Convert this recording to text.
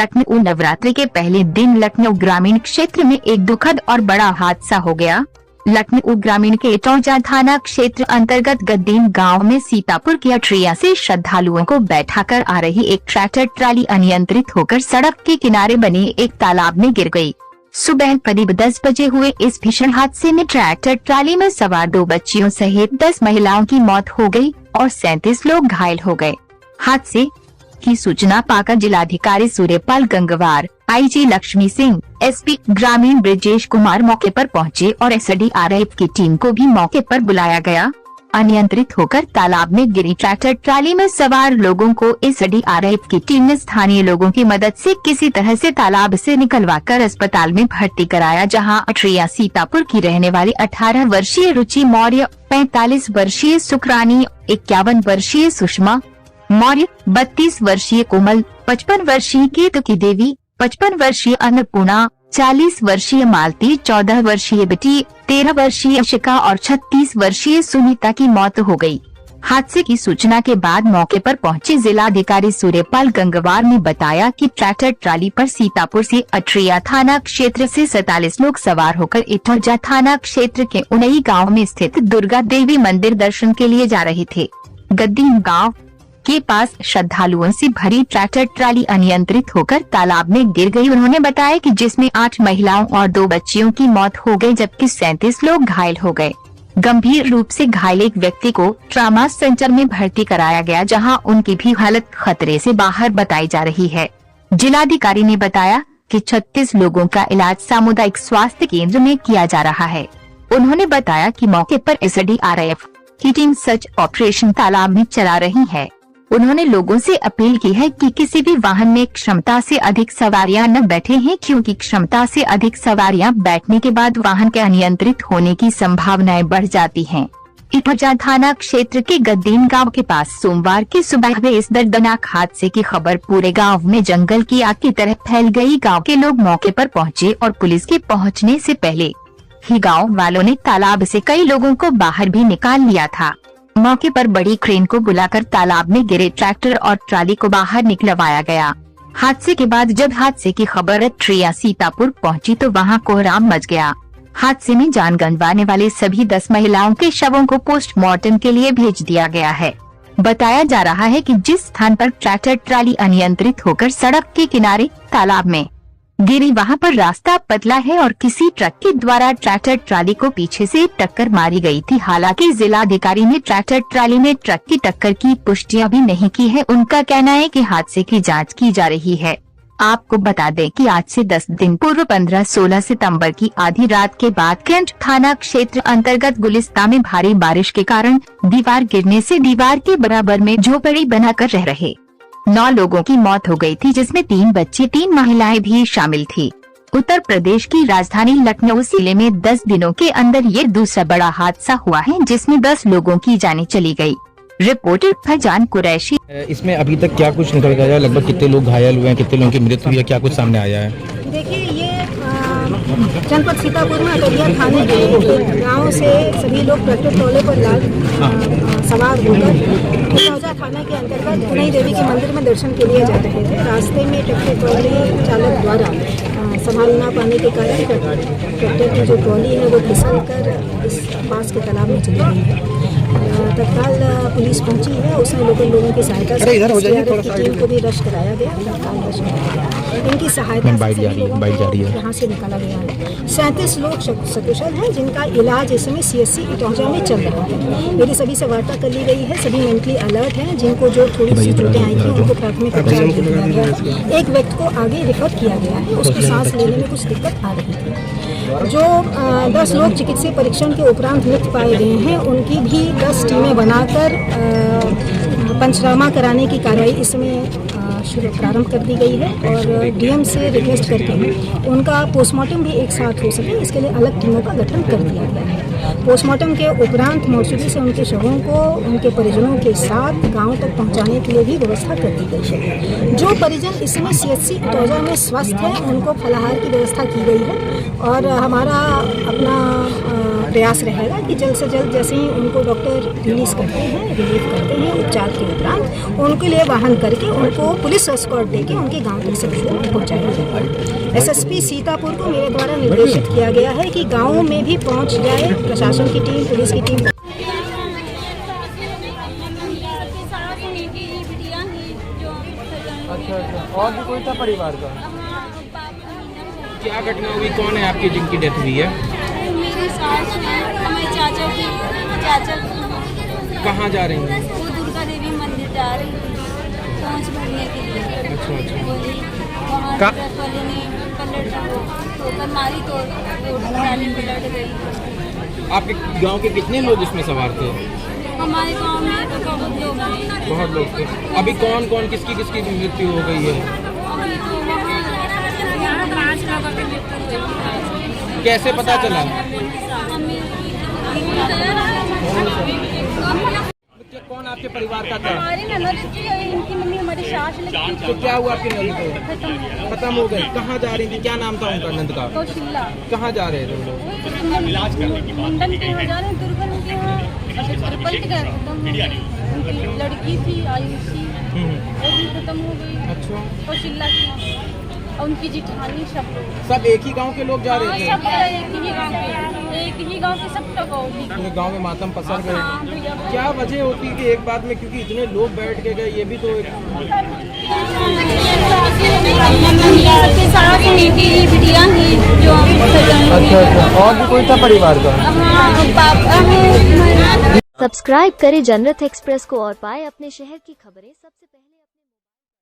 लखनऊ नवरात्रि के पहले दिन लखनऊ ग्रामीण क्षेत्र में एक दुखद और बड़ा हादसा हो गया। लखनऊ ग्रामीण के इटौंजा थाना क्षेत्र अंतर्गत गद्दीन गांव में सीतापुर की अटरिया से श्रद्धालुओं को बैठाकर आ रही एक ट्रैक्टर ट्राली अनियंत्रित होकर सड़क के किनारे बने एक तालाब में गिर गई। सुबह करीब 10 बजे हुए इस भीषण हादसे में ट्रैक्टर ट्राली में सवार 2 बच्चियों सहित 10 महिलाओं की मौत हो गई और 37 लोग घायल हो गए। हादसे की सूचना पाकर जिलाधिकारी सूर्यपाल गंगवार, आईजी लक्ष्मी सिंह, एसपी ग्रामीण ब्रिजेश कुमार मौके पर पहुंचे और एसडीआरएफ की टीम को भी मौके पर बुलाया गया। अनियंत्रित होकर तालाब में गिरी ट्रैक्टर ट्राली में सवार लोगों को एसडीआरएफ की टीम ने स्थानीय लोगों की मदद से किसी तरह से तालाब से निकलवाकर अस्पताल में भर्ती कराया, जहां अटरिया सीतापुर की रहने वाली 18 वर्षीय रुचि मौर्य, 45 वर्षीय सुखरानी, 51 वर्षीय सुषमा मौर्य, 32 वर्षीय कोमल, 55 वर्षीय केतकी देवी, 55 वर्षीय अन्नपूर्णा, 40 वर्षीय मालती, 14 वर्षीय बेटी, 13 वर्षीय शिका और 36 वर्षीय सुनीता की मौत हो गई। हादसे की सूचना के बाद मौके पर पहुंचे जिलाधिकारी सूर्यपाल गंगवार ने बताया कि ट्रैक्टर ट्राली पर सीतापुर से अटरिया थाना क्षेत्र से 47 लोग सवार होकर इटौंजा थाना क्षेत्र के उनई गाँव में स्थित दुर्गा देवी मंदिर दर्शन के लिए जा रहे थे। गद्दीन गाँव के पास श्रद्धालुओं से भरी ट्रैक्टर ट्राली अनियंत्रित होकर तालाब में गिर गई। उन्होंने बताया कि जिसमें 8 महिलाओं और 2 बच्चियों की मौत हो गई, जबकि 37 लोग घायल हो गए। गंभीर रूप से घायल एक व्यक्ति को ट्रामा सेंटर में भर्ती कराया गया, जहां उनकी भी हालत खतरे से बाहर बताई जा रही है। जिलाधिकारी ने बताया कि 36 लोगों का इलाज सामुदायिक स्वास्थ्य केंद्र में किया जा रहा है। उन्होंने बताया कि मौके पर एसडीआरएफ की टीम सर्च ऑपरेशन तालाब में चला रही है। उन्होंने लोगों से अपील की है कि किसी भी वाहन में क्षमता से अधिक सवारियां न बैठे हैं, क्योंकि क्षमता से अधिक सवारियां बैठने के बाद वाहन के अनियंत्रित होने की संभावनाएं बढ़ जाती हैं। इटौंजा थाना क्षेत्र के गद्दीन गांव के पास सोमवार की सुबह हुए इस दर्दनाक हादसे की खबर पूरे गांव में जंगल की आग की तरह फैल गई। गांव के लोग मौके पर पहुंचे और पुलिस के पहुंचने से पहले ही गाँव वालों ने तालाब से कई लोगों को बाहर भी निकाल लिया था। मौके पर बड़ी क्रेन को बुलाकर तालाब में गिरे ट्रैक्टर और ट्राली को बाहर निकलवाया गया। हादसे के बाद जब हादसे की खबर अटरिया सीतापुर पहुंची तो वहां कोहराम मच गया। हादसे में जान गंवाने वाले सभी 10 महिलाओं के शवों को पोस्टमार्टम के लिए भेज दिया गया है। बताया जा रहा है कि जिस स्थान पर ट्रैक्टर ट्राली अनियंत्रित होकर सड़क के किनारे तालाब में गिरी, वहां पर रास्ता पतला है और किसी ट्रक के द्वारा ट्रैक्टर ट्राली को पीछे से टक्कर मारी गई थी। हालांकि जिलाधिकारी ने ट्रैक्टर ट्राली में ट्रक की टक्कर की पुष्टि अभी नहीं की है। उनका कहना है कि हादसे की जांच की जा रही है। आपको बता दें कि आज से 10 दिन पूर्व 15-16 सितंबर की आधी रात के बाद कैंट थाना क्षेत्र अंतर्गत गुलिस्ता में भारी बारिश के कारण दीवार गिरने से दीवार के बराबर में झोपड़ी बनाकर रह रहे 9 लोगों की मौत हो गई थी, जिसमें 3 बच्चे 3 महिलाएं भी शामिल थी। उत्तर प्रदेश की राजधानी लखनऊ जिले में 10 दिनों के अंदर ये दूसरा बड़ा हादसा हुआ है, जिसमें 10 लोगों की जानें चली गई। रिपोर्टर फैजान कुरैशी। इसमें अभी तक क्या कुछ निकल गया, लगभग कितने लोग घायल हुए हैं, कितने लोगों की मृत्यु हुई है, क्या कुछ सामने आया है? देखिए, ये जनपद सीतापुर में अटरिया थाने के गांव से सभी लोग ट्रैक्टर ट्रॉले पर सवार होकर इटौंजा थाना के अंतर्गत उनई देवी के मंदिर में दर्शन के लिए जा रहे थे। रास्ते में ट्रैक्टर ट्रॉली चालक द्वारा संभाल न पाने के कारण ट्रैक्टर की जो ट्रॉली है वो फिसल कर इस पास के तालाब में चली गई है। तत्काल पुलिस पहुंची है, उसने लोगों की सहायता से टीम को भी रश कराया गया। तत्काल रश कराया गया, इनकी सहायता से यहाँ से निकाला गया है। 37 लोग सकुशल हैं, जिनका इलाज इस समय सीएससी इटौंजा में चल रहा है। मेरी सभी से वार्ता कर ली गई है, सभी मेंटली अलर्ट हैं। जिनको जो थोड़ी सी चोटें आई थी उनको प्राथमिक उपचार दिया गया है। एक व्यक्ति को आगे रिफर किया गया है, उसको सांस लेने में कुछ दिक्कत आ रही थी। जो 10 लोग चिकित्सीय परीक्षण के उपरांत मृत पाए गए हैं, उनकी भी 10 टीमें बनाकर पंचनामा कराने की कार्रवाई इसमें शुरू प्रारंभ कर दी गई है और डीएम से रिक्वेस्ट करके उनका पोस्टमार्टम भी एक साथ हो सके, इसके लिए अलग टीमों का गठन कर दिया गया है। पोस्टमार्टम के उपरांत मोर्चरी से उनके शवों को उनके परिजनों के साथ गांव तक पहुंचाने के लिए भी व्यवस्था कर दी गई है। जो परिजन इसमें सीएचसी इटौंजा में स्वस्थ है, उनको फलाहार की व्यवस्था की गई है और हमारा अपना प्रयास रहेगा कि जल्द से जल्द जैसे ही उनको डॉक्टर रिलीज करते हैं, रिलीव करते हैं उपचार के उपरांत, उनके लिए वाहन करके उनको पुलिस एस्कॉर्ट देके उनके गांव तक से पहुँचाया जाए। एसएसपी सीतापुर को मेरे द्वारा निर्देशित किया गया है कि गाँवों में भी पहुँच जाए प्रशासन की टीम, पुलिस की टीम। अच्छा, और भी कोई था परिवार का? क्या घटना हुई, कौन है आपकी जिनकी डेथ हुई है? मेरी सास है, हमारे चाचा की। कहाँ जा रही हैं? वो दुर्गा देवी मंदिर जा रही थी पहुँच भरने के लिए। अच्छा। वहाँ ट्रक वाले ने ठोकर मारी तो वो ट्राली पलट गई। आपके गांव के कितने लोग इसमें सवार थे? हमारे गांव में तो बहुत लोग हैं। बहुत लोग थे। अभी कौन कौन किसकी मृत्यु हो गई है? अभी तो वहाँ 5 लोगों की मृत्यु हुई। कैसे पता चला? कौन आपके परिवार का था? हमारी ननद थी, इनकी मम्मी हमारी सास लगती थी। तो क्या हुआ आपकी नंद को? खत्म हो गई। कहाँ जा रही थी? क्या नाम था उनका नंद का? कौशिला। कहाँ जा रहे थे वो लोग? मुंडन के यहाँ जा रहे हैं, दुर्गन के यहाँ। पलट गए, खत्म हो गई। उनकी लड़की थी आयुषी, वो भी खत्म हो गई। अच्छा। कौशिला की और उनकी जिठानी सब सब एक ही गांव के लोग जा रहे थे? सब एक ही गांव के, एक ही गांव के सब लोग। पूरे गांव में मातम पसर गए। क्या वजह होती है कि एक बात में, क्योंकि इतने लोग बैठ के गए, ये भी तो एक सबके साथ की बिटिया ही जो। अच्छा, और भी कोई था परिवार का? पापा है। सब्सक्राइब करें जनरत एक्सप्रेस को और पाए अपने शहर की खबरें सबसे